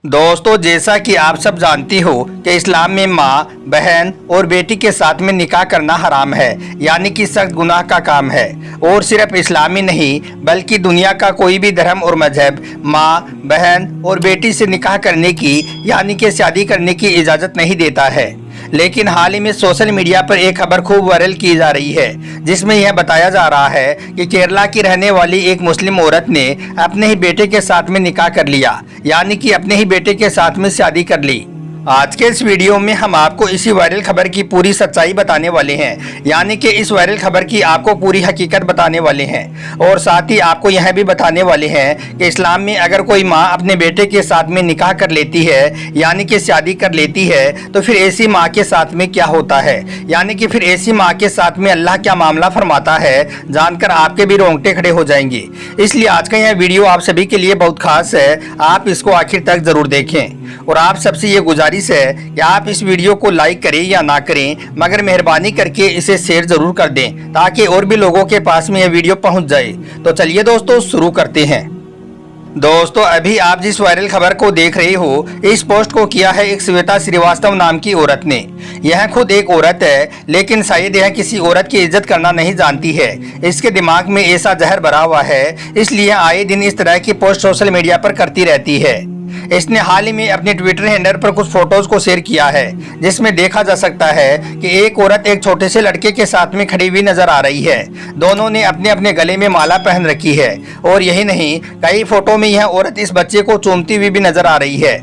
दोस्तों, जैसा कि आप सब जानती हो कि इस्लाम में माँ, बहन और बेटी के साथ में निकाह करना हराम है, यानी कि सख्त गुनाह का काम है। और सिर्फ इस्लामी नहीं बल्कि दुनिया का कोई भी धर्म और मजहब माँ, बहन और बेटी से निकाह करने की यानी कि शादी करने की इजाज़त नहीं देता है। लेकिन हाल ही में सोशल मीडिया पर एक खबर खूब वायरल की जा रही है, जिसमें यह बताया जा रहा है कि केरला की रहने वाली एक मुस्लिम औरत ने अपने ही बेटे के साथ में निकाह कर लिया, यानी कि अपने ही बेटे के साथ में शादी कर ली। आज के इस वीडियो में हम आपको इसी वायरल खबर की पूरी सच्चाई बताने वाले हैं, यानी कि इस वायरल खबर की आपको पूरी हकीकत बताने वाले हैं। और साथ ही आपको यह भी बताने वाले हैं कि इस्लाम में अगर कोई माँ अपने बेटे के साथ में निकाह कर लेती है, यानी कि शादी कर लेती है, तो फिर ऐसी माँ के साथ में क्या होता है, यानी कि फिर ऐसी माँ के साथ में अल्लाह क्या मामला फरमाता है, जानकर आपके भी रोंगटे खड़े हो जाएंगे। इसलिए आज का यह वीडियो आप सभी के लिए बहुत खास है, आप इसको आखिर तक जरूर देखें। और आप सबसे ये गुजारिश है कि आप इस वीडियो को लाइक करें या ना करें, मगर मेहरबानी करके इसे शेयर जरूर कर दें ताकि और भी लोगों के पास में यह वीडियो पहुंच जाए। तो चलिए दोस्तों, शुरू करते हैं। दोस्तों, अभी आप जिस वायरल खबर को देख रहे हो, इस पोस्ट को किया है एक श्वेता श्रीवास्तव नाम की औरत ने। यह खुद एक औरत है, लेकिन शायद यह किसी औरत की इज्जत करना नहीं जानती है। इसके दिमाग में ऐसा जहर भरा हुआ है, इसलिए आए दिन इस तरह की पोस्ट सोशल मीडिया पर करती रहती है। इसने हाल ही में अपने ट्विटर हैंडल पर कुछ फोटोज को शेयर किया है, जिसमें देखा जा सकता है कि एक औरत एक छोटे से लड़के के साथ में खड़ी हुई नजर आ रही है। दोनों ने अपने अपने गले में माला पहन रखी है, और यही नहीं, कई फोटो में यह औरत इस बच्चे को चूमती हुई भी नजर आ रही है।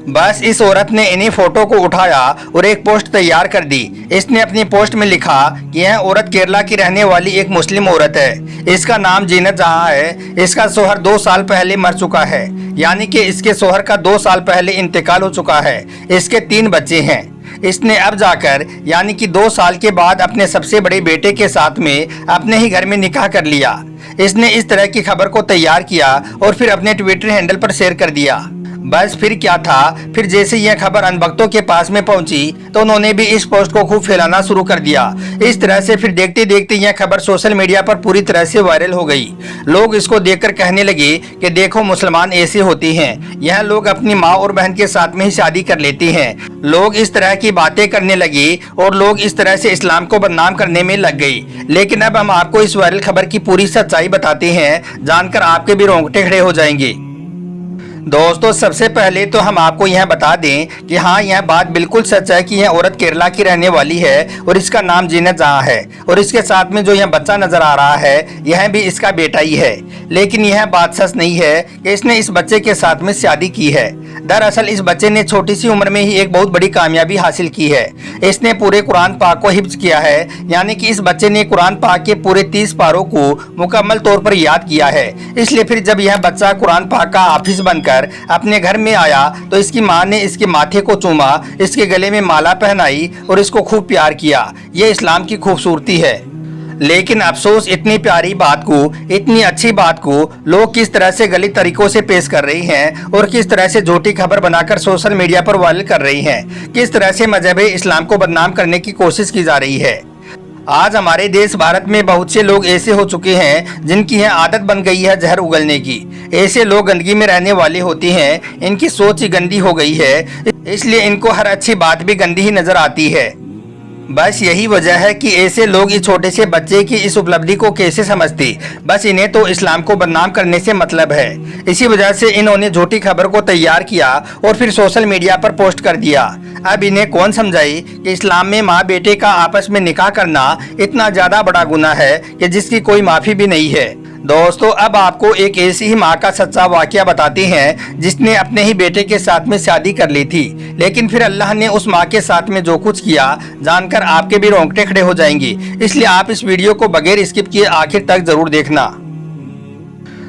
बस इस औरत ने इन्हीं फोटो को उठाया और एक पोस्ट तैयार कर दी। इसने अपनी पोस्ट में लिखा कि यह औरत केरला की रहने वाली एक मुस्लिम औरत है। इसका नाम जीनत जहां है। इसका शोहर 2 साल पहले मर चुका है, यानी कि इसके शोहर का 2 साल पहले इंतकाल हो चुका है। इसके 3 बच्चे हैं। इसने अब जाकर यानी कि 2 साल के बाद अपने सबसे बड़े बेटे के साथ में अपने ही घर में निकाह कर लिया। इसने इस तरह की खबर को तैयार किया और फिर अपने ट्विटर हैंडल पर शेयर कर दिया। बस फिर क्या था, फिर जैसे यह खबर अनभक्तों के पास में पहुंची तो उन्होंने भी इस पोस्ट को खूब फैलाना शुरू कर दिया। इस तरह से फिर देखते देखते यह खबर सोशल मीडिया पर पूरी तरह से वायरल हो गई। लोग इसको देखकर कहने लगे कि देखो, मुसलमान ऐसे होते हैं, यह लोग अपनी माँ और बहन के साथ में ही शादी कर लेते हैं। लोग इस तरह की बातें करने लगे और लोग इस तरह से इस्लाम को बदनाम करने में लग गई। लेकिन अब हम आपको इस वायरल खबर की पूरी सच्चाई बताते हैं, जानकर आपके भी रोंगटे खड़े हो जाएंगे। दोस्तों, सबसे पहले तो हम आपको यह बता दें कि हाँ, यह बात बिल्कुल सच है कि यह औरत केरला की रहने वाली है और इसका नाम जीनत जहां है। और इसके साथ में जो यह बच्चा नजर आ रहा है, यह भी इसका बेटा ही है। लेकिन यह बात सच नहीं है कि इसने इस बच्चे के साथ में शादी की है। दरअसल इस बच्चे ने छोटी सी उम्र में ही एक बहुत बड़ी कामयाबी हासिल की है। इसने पूरे कुरान पाक को हिफ्ज किया है, यानी कि इस बच्चे ने कुरान पाक के पूरे 30 पारों को मुकम्मल तौर पर याद किया है। इसलिए फिर जब यह बच्चा कुरान पाक का हाफिज बनकर अपने घर में आया तो इसकी माँ ने इसके माथे को चूमा, इसके गले में माला पहनाई और इसको खूब प्यार किया। ये इस्लाम की खूबसूरती है। लेकिन अफसोस, इतनी प्यारी बात को, इतनी अच्छी बात को लोग किस तरह से गलत तरीकों से पेश कर रही हैं और किस तरह से झूठी खबर बनाकर सोशल मीडिया पर वायरल कर रही हैं। किस तरह से मजहब इस्लाम को बदनाम करने की कोशिश की जा रही है। आज हमारे देश भारत में बहुत से लोग ऐसे हो चुके हैं जिनकी यह आदत बन गई है जहर उगलने की। ऐसे लोग गंदगी में रहने वाले होते हैं, इनकी सोच ही गंदी हो गई है, इसलिए इनको हर अच्छी बात भी गंदी ही नजर आती है। बस यही वजह है कि ऐसे लोग इस छोटे से बच्चे की इस उपलब्धि को कैसे समझते। बस इन्हें तो इस्लाम को बदनाम करने से मतलब है। इसी वजह से इन्होंने झूठी खबर को तैयार किया और फिर सोशल मीडिया पर पोस्ट कर दिया। अब इन्हें कौन समझाए कि इस्लाम में माँ बेटे का आपस में निकाह करना इतना ज्यादा बड़ा गुनाह है कि जिसकी कोई माफी भी नहीं है। दोस्तों, अब आपको एक ऐसी ही माँ का सच्चा वाकया बताते हैं जिसने अपने ही बेटे के साथ में शादी कर ली थी, लेकिन फिर अल्लाह ने उस माँ के साथ में जो कुछ किया, जानकर आपके भी रोंगटे खड़े हो जाएंगे। इसलिए आप इस वीडियो को बगैर स्किप किए आखिर तक जरूर देखना।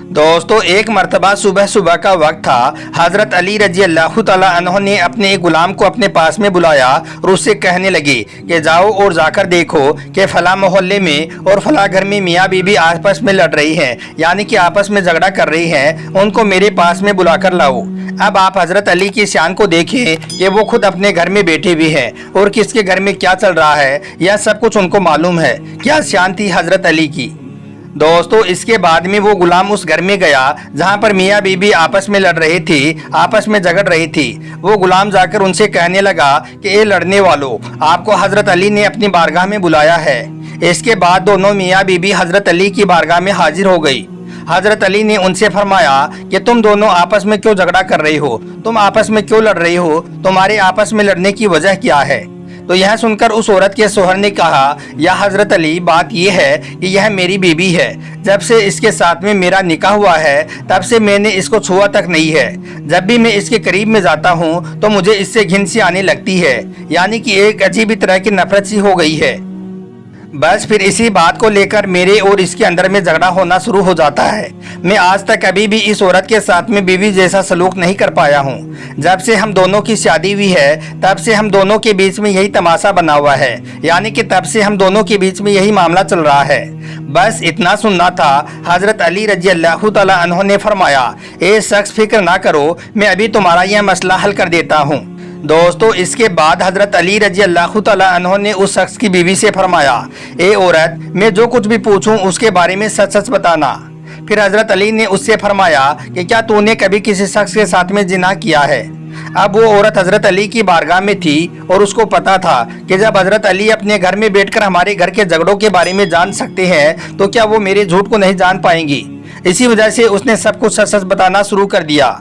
दोस्तों, एक मर्तबा सुबह सुबह का वक्त था। हजरत अली रजी अल्लाह तआला अन्हु ने अपने एक गुलाम को अपने पास में बुलाया और उससे कहने लगे कि जाओ और जाकर देखो कि फला मोहल्ले में और फला घर में मियाँ बीबी आपस में लड़ रही हैं, यानी कि आपस में झगड़ा कर रही हैं, उनको मेरे पास में बुलाकर लाओ। अब आप हजरत अली की शान को देखें कि वो खुद अपने घर में बैठे भी हैं और किसके घर में क्या चल रहा है, यह सब कुछ उनको मालूम है। क्या शान थी हजरत अली की। दोस्तों इसके बाद में वो गुलाम उस घर में गया जहां पर मियाँ बीबी आपस में लड़ रही थी, आपस में झगड़ रही थी। वो गुलाम जाकर उनसे कहने लगा कि ये लड़ने वालों, आपको हजरत अली ने अपनी बारगाह में बुलाया है। इसके बाद दोनों मियाँ बीबी हजरत अली की बारगाह में हाजिर हो गई। हजरत अली ने उनसे फरमाया कि तुम दोनों आपस में क्यों झगड़ा कर रही हो, तुम आपस में क्यों लड़ रही हो, तुम्हारे आपस में लड़ने की वजह क्या है। तो यह सुनकर उस औरत के शोहर ने कहा, या हजरत अली, बात यह है कि यह मेरी बीबी है। जब से इसके साथ में मेरा निकाह हुआ है तब से मैंने इसको छुआ तक नहीं है। जब भी मैं इसके करीब में जाता हूँ तो मुझे इससे घिन सी आने लगती है, यानी कि एक अजीब ही तरह की नफरत सी हो गई है। बस फिर इसी बात को लेकर मेरे और इसके अंदर में झगड़ा होना शुरू हो जाता है। मैं आज तक कभी भी इस औरत के साथ में बीवी जैसा सलूक नहीं कर पाया हूँ। जब से हम दोनों की शादी हुई है तब से हम दोनों के बीच में यही तमाशा बना हुआ है, यानी कि तब से हम दोनों के बीच में यही मामला चल रहा है। बस इतना सुनना था। हजरत अली रजी अल्लाह तआला अन्हु ने फरमाया, ए शख्स, फिक्र ना करो, मैं अभी तुम्हारा यह मसला हल कर देता हूँ। दोस्तों इसके बाद हजरत अली रजी अल्लाह तआला अन्हु ने उस शख्स की बीवी से फरमाया, ए औरत, मैं जो कुछ भी पूछूं उसके बारे में सच सच बताना। फिर हजरत अली ने उससे फरमाया कि क्या तूने कभी किसी शख्स के साथ में जिना किया है। अब वो औरत हजरत अली की बारगाह में थी और उसको पता था कि जब हजरत अली अपने घर में बैठकर हमारे घर के झगड़ों के बारे में जान सकते हैं तो क्या वो मेरे झूठ को नहीं जान पाएंगी। इसी वजह से उसने सब कुछ सच सच बताना शुरू कर दिया।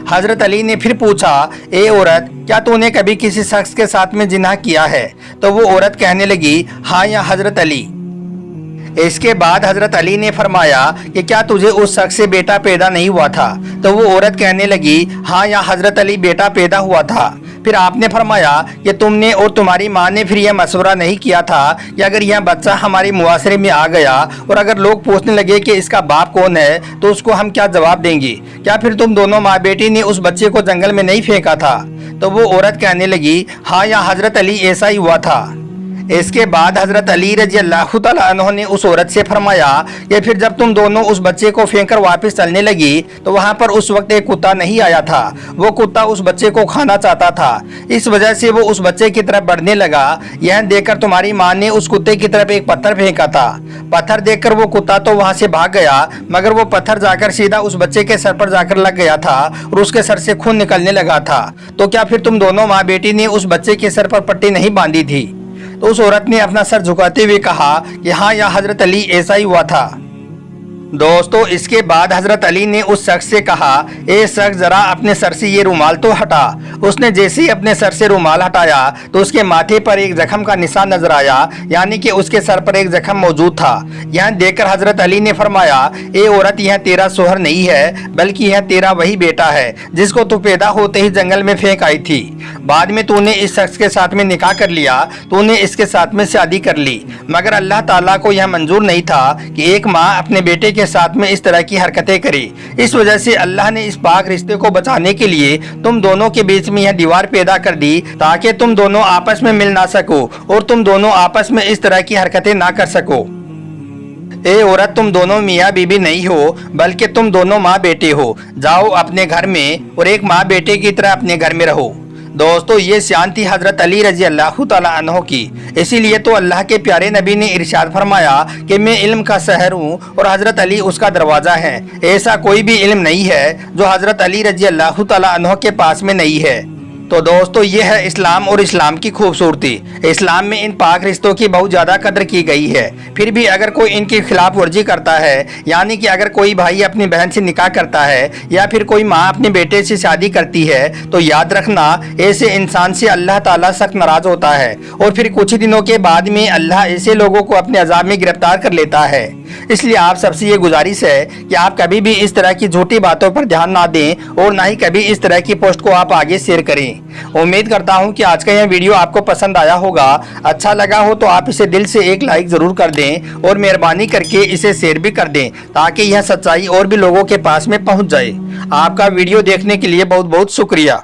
हजरत अली ने फिर पूछा, ए औरत, क्या तूने कभी किसी शख्स के साथ में जिना किया है। तो वो औरत कहने लगी, हाँ या हजरत अली। इसके बाद हजरत अली ने फरमाया कि क्या तुझे उस शख्स से बेटा पैदा नहीं हुआ था। तो वो औरत कहने लगी, हाँ या हजरत अली, बेटा पैदा हुआ था। फिर आपने फरमाया कि तुमने और तुम्हारी माँ ने फिर यह मशवरा नहीं किया था कि अगर यह बच्चा हमारे मुआशरे में आ गया और अगर लोग पूछने लगे कि इसका बाप कौन है तो उसको हम क्या जवाब देंगे। क्या फिर तुम दोनों माँ बेटी ने उस बच्चे को जंगल में नहीं फेंका था। तो वो औरत कहने लगी, हाँ या हजरत अली, ऐसा ही हुआ था। इसके बाद हजरत अली रजी अल्लाह तआला अन्हु ने उस औरत से फरमाया कि फिर जब तुम दोनों उस बच्चे को फेंककर वापस चलने लगी तो वहां पर उस वक्त एक कुत्ता नहीं आया था। वो कुत्ता उस बच्चे को खाना चाहता था, इस वजह से वो उस बच्चे की तरफ बढ़ने लगा। यह देखकर तुम्हारी माँ ने उस कुत्ते की तरफ एक पत्थर फेंका था। पत्थर देखकर वो कुत्ता तो वहां से भाग गया, मगर वो पत्थर जाकर सीधा उस बच्चे के सर पर जाकर लग गया था और उसके सर से खून निकलने लगा था। तो क्या फिर तुम दोनों माँ बेटी ने उस बच्चे के सर पर पट्टी नहीं बांधी थी। तो उस औरत ने अपना सर झुकाते हुए कहा कि हाँ या हजरत अली, ऐसा ही हुआ था। दोस्तों इसके बाद हजरत अली ने उस शख्स से कहा, ए शख्स, जरा अपने सर से ये रुमाल तो हटा। उसने जैसे ही अपने सर से रुमाल हटाया तो उसके माथे पर एक जख्म का निशान नजर आया, यानी कि उसके सर पर एक जख्म मौजूद था। यह देखकर हजरत अली ने फरमाया, ए औरत, यह तेरा शोहर नहीं है बल्कि यह तेरा वही बेटा है जिसको तू पैदा होते ही जंगल में फेंक आई थी। बाद में तूने इस शख्स के साथ में निकाह कर लिया, तूने इसके साथ में शादी कर ली, मगर अल्लाह ताला को यह मंजूर नहीं था कि एक माँ अपने बेटे के साथ में इस तरह की हरकतें करे। इस वजह से अल्लाह ने इस पाक रिश्ते को बचाने के लिए तुम दोनों के बीच में यह दीवार पैदा कर दी ताकि तुम दोनों आपस में मिल ना सको और तुम दोनों आपस में इस तरह की हरकतें ना कर सको। ए औरत, तुम दोनों मियाँ बीबी नहीं हो बल्कि तुम दोनों माँ बेटे हो। जाओ अपने घर में और एक माँ बेटे की तरह अपने घर में रहो। दोस्तों ये शान थी हजरत अली रजी अल्लाह तआला अन्हु की। इसीलिए तो अल्लाह के प्यारे नबी ने इरशाद फरमाया कि मैं इल्म का शहर हूँ और हजरत अली उसका दरवाज़ा है। ऐसा कोई भी इल्म नहीं है जो हजरत अली रजी अल्लाह तआला अन्हु के पास में नहीं है। तो दोस्तों ये है इस्लाम और इस्लाम की खूबसूरती। इस्लाम में इन पाक रिश्तों की बहुत ज़्यादा कदर की गई है। फिर भी अगर कोई इनकी खिलाफ वर्जी करता है, यानी कि अगर कोई भाई अपनी बहन से निकाह करता है या फिर कोई माँ अपने बेटे से शादी करती है तो याद रखना ऐसे इंसान से अल्लाह ताला सख्त नाराज होता है और फिर कुछ ही दिनों के बाद में अल्लाह ऐसे लोगों को अपने अजाब में गिरफ्तार कर लेता है। इसलिए आप सबसे ये गुजारिश है कि आप कभी भी इस तरह की झूठी बातों पर ध्यान ना दें और ना ही कभी इस तरह की पोस्ट को आप आगे शेयर करें। उम्मीद करता हूं कि आज का यह वीडियो आपको पसंद आया होगा। अच्छा लगा हो तो आप इसे दिल से एक लाइक जरूर कर दें और मेहरबानी करके इसे शेयर भी कर दें ताकि यह सच्चाई और भी लोगों के पास में पहुंच जाए। आपका वीडियो देखने के लिए बहुत बहुत शुक्रिया।